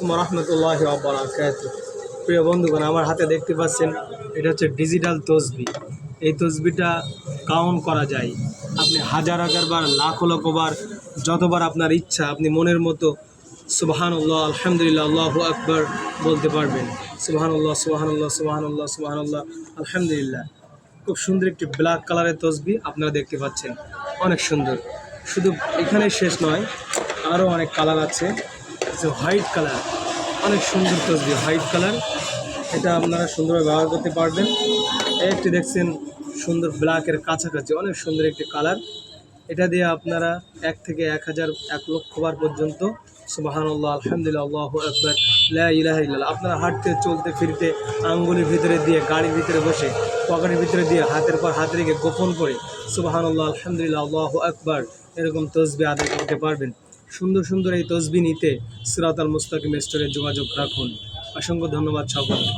রহমতুল্লাহি ওয়া বারাকাতুহু। প্রিয় বন্ধুগণ, আমার হাতে দেখতে পাচ্ছেন এটা হচ্ছে ডিজিটাল তসবি। এই তসবিটা কাউন্ট করা যায়। আপনি হাজার হাজার বার, লাখ লাখ বার, যতবার আপনার ইচ্ছা আপনি মনের মতো সুবহানাল্লাহ, আলহামদুলিল্লাহ, আল্লাহু আকবার বলতে পারবেন। সুবহানাল্লাহ, সুবহানাল্লাহ, সুবহানাল্লাহ, সুবহানাল্লাহ, আলহামদুলিল্লাহ। খুব সুন্দর একটি ব্ল্যাক কালারের তসবি আপনারা দেখতে পাচ্ছেন, অনেক সুন্দর। শুধু এখানেই শেষ নয়, আরও অনেক কালার আছে। হোয়াইট কালার, অনেক সুন্দর তসবি, হোয়াইট কালার। এটা আপনারা সুন্দরভাবে ব্যবহার করতে পারবেন। একটি দেখছেন সুন্দর ব্ল্যাকের কাছাকাছি, অনেক সুন্দর একটি কালার। এটা দিয়ে আপনারা 1 থেকে 1000, 1 লক্ষ বার পর্যন্ত সুবহানাল্লাহ, আলহামদুলিল্লাহ, আল্লাহু আকবার, লা ইলাহা ইল্লাল্লাহ, আপনারা হাঁটতে চলতে ফিরতে, আঙ্গুলের ভিতরে দিয়ে, গাড়ির ভিতরে বসে, পকেটের ভিতরে দিয়ে, হাতের পর হাত রেখে গোপন করে সুবহানাল্লাহ, আলহামদুলিল্লাহ, আল্লাহু আকবার এরকম তসবি আদায় করতে পারবেন। সুন্দর সুন্দর এই তসবি নিতে সিরাতাল মুস্তাকিম স্টোরে যোগাযোগ রাখুন। অসংখ্য ধন্যবাদ সকলকে।